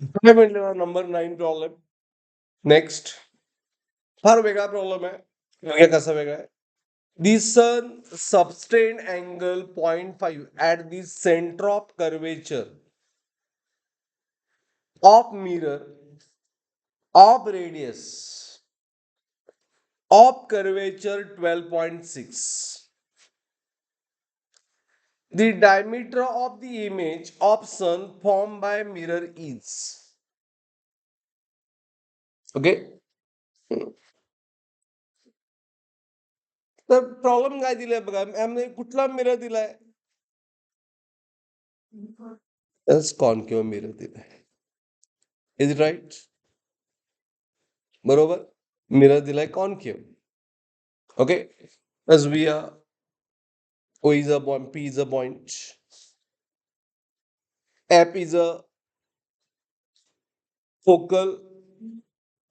काय म्हटलं number 9 problem. Next फार वेगळा प्रॉब्लेम आहे. म्हणजे कसा वेगळा आहे? The sun subtend angle 0.5 at the center of curvature of mirror of radius of curvature 12.6. The diameter of the image of sun formed by mirror is. Okay. तर problem काय दिलाय बघा, आम्ही कुठला मिरर दिलाय? कॉन्केव्ह मिरर दिलाय. Is it right? बरोबर. Mirror दिलाय concave. Okay. as we are O is a point, P is a point, F is a focal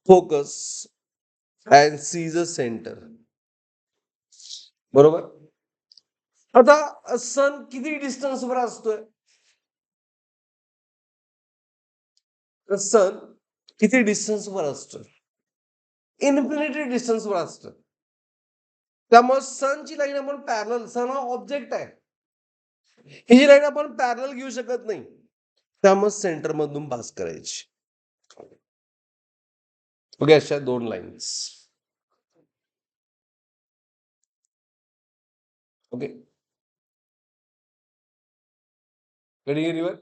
focus, and C is a center. बरोबर. आता सन किती डिस्टन्सवर असतोय? सन किती डिस्टन्सवर असतोय? इन्फिनिटी डिस्टन्सवर असतोय. त्यामुळे सनची लाईन आपण पॅरल, सन हा ऑब्जेक्ट आहे, ही जी लाईन आपण पॅरल घेऊ शकत नाही, त्यामुळे सेंटर मधून पास करायची. ओके. अशा दोन लाईन्स. ओके. Ready river.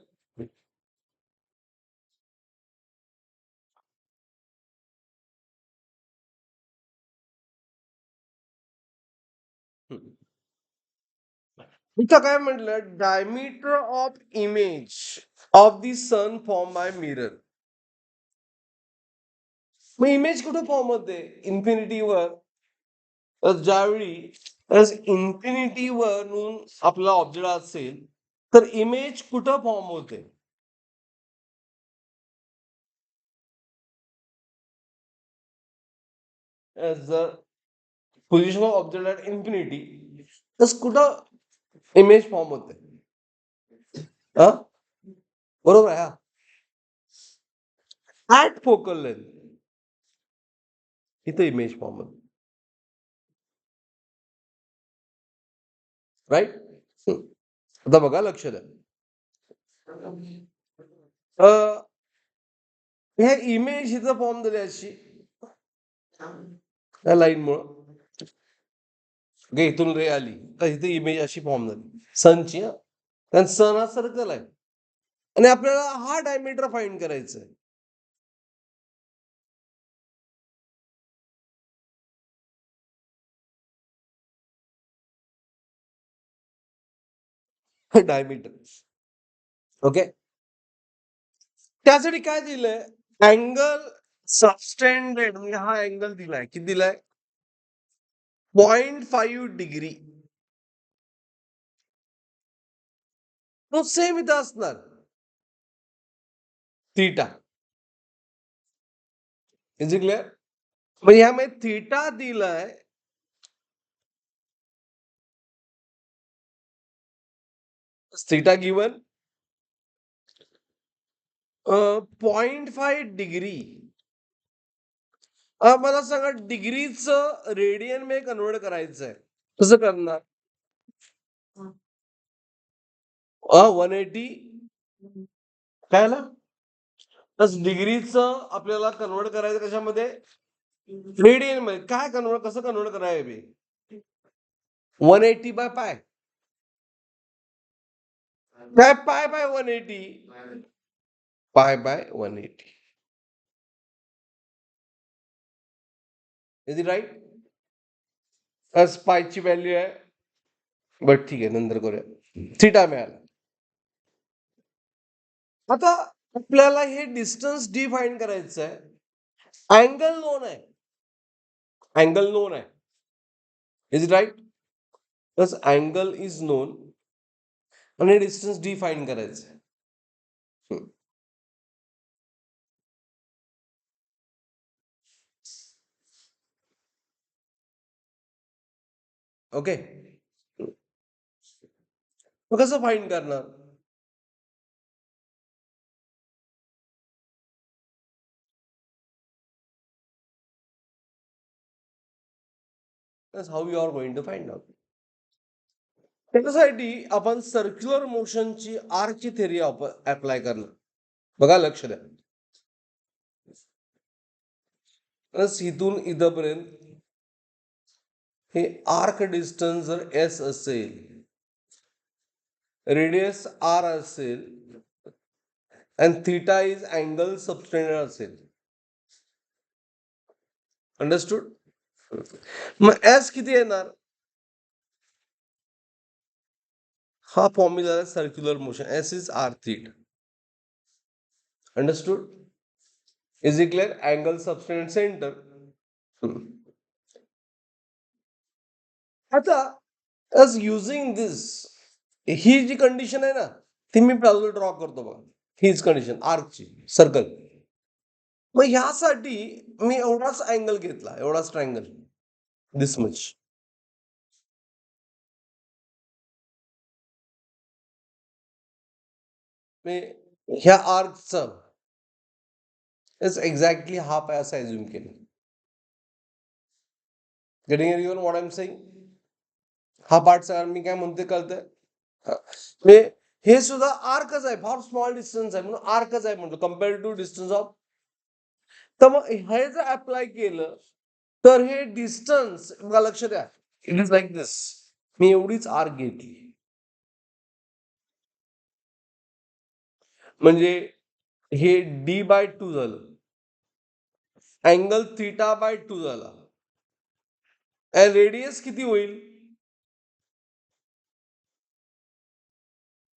इथं काय म्हटलं? Diameter of image of the sun form by mirror. मग इमेज कुठं फॉर्म होते? इन्फिनिटीवर. ज्यावेळी इन्फिनिटीवरून आपला ऑब्जेक्ट असेल तर इमेज कुठं फॉर्म होते? जर position of object at infinity, तर कुठं इमेज फॉर्म होते? हा, बरोबर आहे. ऍट फोकल लेंथ इथं इमेज फॉर्म होते. राईट. आता बघा, लक्ष द्या. ह्या इमेज हिचं फॉर्म झाली अशी त्या लाईन मुळे. इथून रे आली तर इथे इमेज अशी फॉर्म झाली सनची. कारण सन हा सर्कल आहे आणि आपल्याला हा डायमीटर फाइंड करायचा आहे. डायमीटर. ओके. त्यासाठी काय दिलंय? अँगल सबस्टेंडेड, म्हणजे हा अँगल दिलाय. किती दिलाय? 0.5 डिग्री. तो सेम इथं असणार, थीटा. Is it clear? मग ह्यामध्ये थीटा दिलाय, थीटा गिवन 0.5 डिग्री. मला सांगा, डिग्रीचं रेडियन मध्ये कन्वर्ट करायचं आहे, कसं करणार? 180 काय आला? प्लस डिग्रीचं आपल्याला कन्वर्ट करायचं कशामध्ये? रेडियन मध्ये. काय कन्वर्ट, कसं कन्वर्ट करायचं? 180 बाय पाय. काय पाय by 180? Pi by 180. Is it right? Plus पायची व्हॅल्यू आहे, बट ठीक आहे, नंतर करूया. थीटा मिळाला. आता आपल्याला हे डिस्टन्स डिफाईन करायचं आहे. अँगल नोन आहे, अँगल नोन आहे. Is it right? Plus angle is known आणि डिस्टन्स डिफाईन करायचं आहे. ओके. मग कसं फाईंड करणार? That's how you are going to find out. त्याच्यासाठी आपण सर्क्युलर मोशनची आर्कची थेरी अप्लाय करणार. बघा लक्ष द्या. इथून इथपर्यंत हे आर्क डिस्टन्स जर एस असेल, रेडियस आर असेल आणि थिटा इज अँगल सबटेंडेड असेल. अंडरस्टूड? मग एस किती येणार? हा फॉर्म्युला आहे circular motion. S is R theta. Understood? Is it clear? Angle subtended centre. आता as using this, ही जी कंडिशन आहे ना, ती मी बाजूला ड्रॉ करतो बघा. हीच कंडिशन आर्कची, सर्कल. मग ह्यासाठी मी एवढाच अँगल घेतला, एवढाच ट्रायंगल, दिस मच. ह्या आर्कचा इज एक्झॅक्टली हाफ आहे असं अज्युम केलं. Getting it what I am saying? हा पार्ट मी काय म्हणते कळतंय? हे सुद्धा आर्कच आहे, फार स्मॉल डिस्टन्स आहे म्हणून आर्कच आहे म्हणतो कम्पेअर्ड टू डिस्टन्स ऑफ. तर मग हे जर अप्लाय केलं तर हे डिस्टन्स बघा, लक्ष द्या, इट इज लाईक दिस. मी एवढीच आर्क घेतली म्हणजे हे d/2 झालं, अँगल θ/2 झाला, आणि रेडियस किती होईल?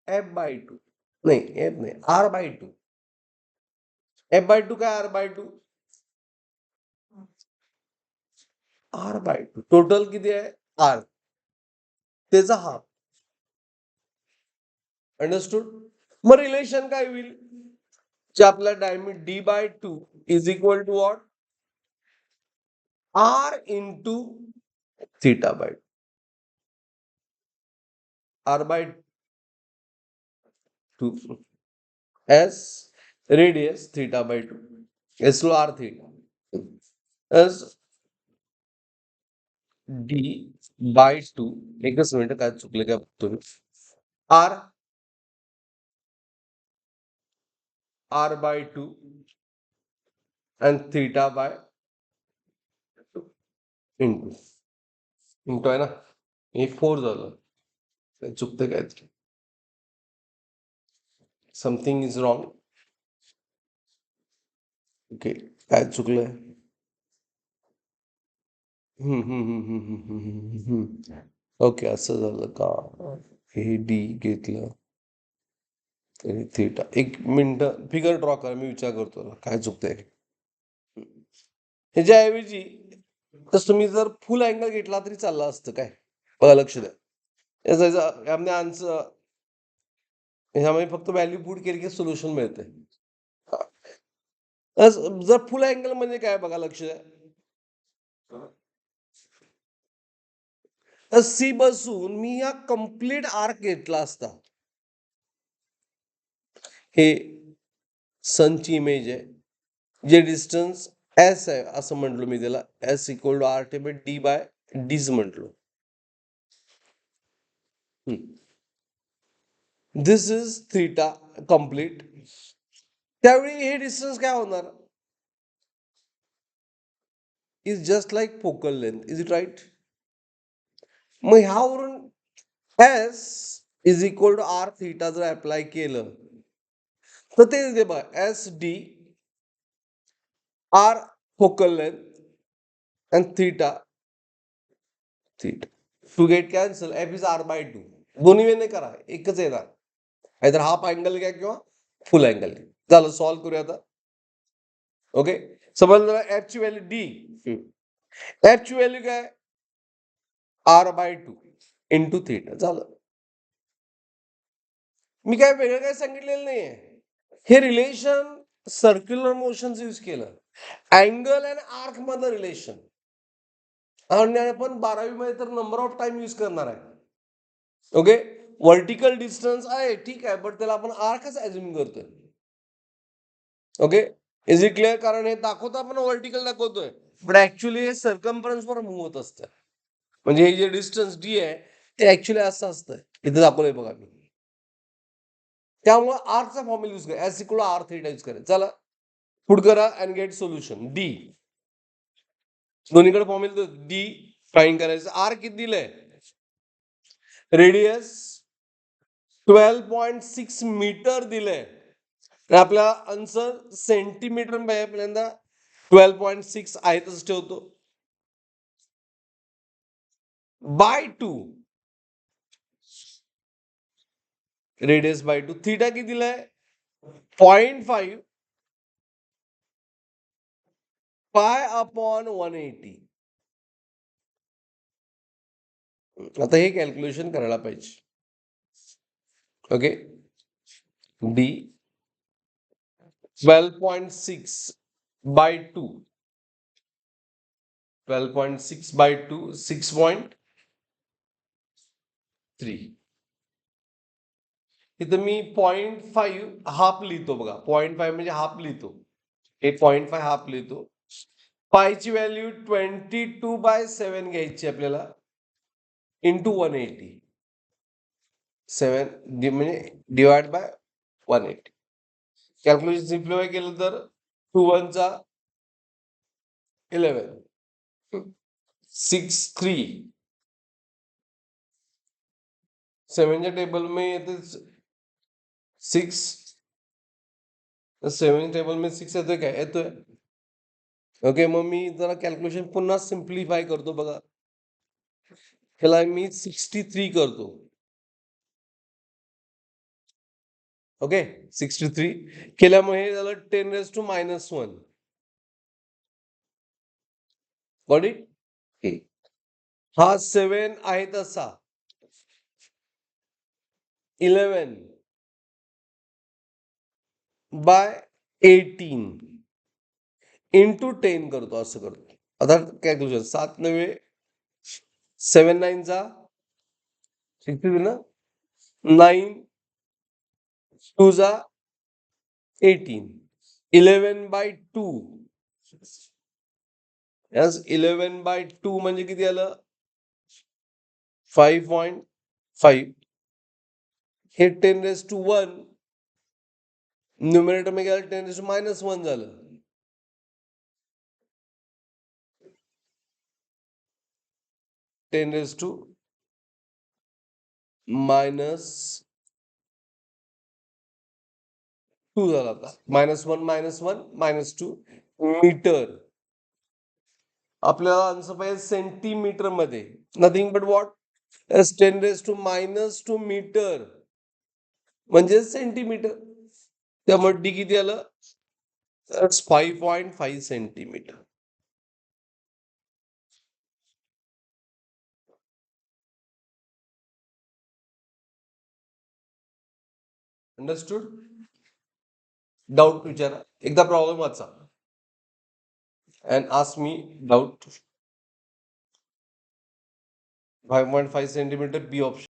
f/2. नाही, f नाही, r/2. f/2 काय? r/2. r/2 टोटल किती आहे? r, त्याचा हाफ. अंडरस्टूड? मग रिलेशन काय होईल? जे आपला diameter d/2 is equal to what? r into θ/2. r/2 as radius θ/2 s लो r theta as d/2. एकच मिनिट, काय चुकले काय बघतो मी. r/2 and θ/2 इंटू आहे ना, हे 4 झालं. चुकतं काय? Something is wrong. ओके, काय चुकलंय? ओके, असं झालं का? हे डी घेतलं, थिटा. एक मिनिट, फिगर ड्रॉ करा, मी विचार करतो काय चुकतंय. ह्याच्याऐवजी तर तुम्ही जर फुल अँगल घेतला तरी चालला असतं. काय बघा, लक्ष द्या. यामध्ये आन्सर, ह्यामध्ये फक्त व्हॅल्यू पुट केली की सोल्युशन मिळते. जर फुल अँगल म्हणजे काय बघा, लक्ष द्या. तर सी बसून मी या कम्प्लीट आर्क घेतला असता. हे सनची इमेज आहे, जे डिस्टन्स एस आहे असं म्हटलो मी त्याला. S equal to R table d/d's म्हटलो. This is theta complete. त्यावेळी हे डिस्टन्स काय होणार? Is just like focal length. Is it right? मग ह्यावरून S is equal to R theta जर अप्लाय केलं तर ते दे बघा, S D R focal length आणि theta to get cancel. F is r/2. दोन्ही वेने करा, एकच येणार. नाहीतर हाफ अँगल घ्या किंवा फुल अँगल घ्या. झालं, सॉल्व्ह करूया आता. ओके, समजलं? एफ ची व्हॅल्यू डी, एफ ची व्हॅल्यू काय? r/2 into theta. झालं. मी काय वेगळं काय सांगितलेलं नाहीये. हे रिलेशन सर्क्युलर मोशन यूज केलं, अँगल आणि आर्क मधलं रिलेशन. आणि आपण 12वी मध्ये तर नंबर ऑफ टाइम यूज करणार आहे. ओके, व्हर्टिकल डिस्टन्स आहे, ठीक आहे, बट त्याला आपण आर्कच अज्युम करतोय. Okay, is it clear? कारण हे दाखवतो आपण व्हर्टिकल दाखवतोय, बट ऍक्च्युली हे सर्कम्फरन्स वर मूव्ह होत असतं. म्हणजे हे जे डिस्टन्स डी आहे ते ऍक्च्युली असं असतं, इथे दाखवलंय बघा मी. त्यामुळे आरचा फॉर्म्युला यूज करा, S equal R theta use करा. चला पुढे करा अँड गेट सोल्युशन. डी दोन्हीकडे फॉर्म्युला डी फाइंड करायचं. आर किती दिलंय? रेडियस 12.6 मीटर दिलंय. आपला आन्सर सेंटीमीटर पाहिजे आपल्याला. 12.6 आहे तसं ठेवतो. Bye 2 radius bye 2. थीटा किती दिलाय? 0.5 पाय अपॉन 180. आता हे कॅल्क्युलेशन करायला पाहिजे. Okay, D 12.6 by 2, 12.6 by 2 6.3. इथं मी 0.5 हाफ लिहितो बघा. 0.5 म्हणजे हाफ लिहितो. हे 0.5 हाफ लिहितो. पायची व्हॅल्यू 22/7 घ्यायची आपल्याला इंटू 180. 7 म्हणजे डिवाइड बाय 180. कॅल्क्युलेशन सिम्प्लिफाय केलं तर 2 1 चा 11, 6 3, 7च्या टेबल में येते 6, 7 टेबल में 6 येतोय काय? येतोय. ओके, मग मी जरा कॅल्क्युलेशन पुन्हा सिम्प्लिफाय करतो बघा. ह्याला मी 63 करतो. ओके, 63 केल्यामुळे हे झालं 10⁻⁻1. Got it? हा 7 आहे तसा 11 बाय 18 इंटू 10 करतो, असं करतो. आता कॅल्क्युलेशन 7 9 7 9 चा 63 ना, 9 2 चा 18, 11 बाय 2. 11 बाय 2 म्हणजे किती आलं? 5.5. हे 10⁻1 न्यूमरेटर मध्ये गेलं 10⁻1 झालं. 10⁻⁻2 झाला. आता -1 -1 मीटर. आपल्याला आन्सर पाहिजे सेंटीमीटर मध्ये. Nothing but what? 10⁻2 मीटर म्हणजे सेंटीमीटर. त्यामुळे डी किती आलं? 5.5 सेंटीमीटर. अंडरस्टूड? डाऊट विचारा. एकदा प्रॉब्लेम वाचा and ask me doubt. 5.5 centimetre B option.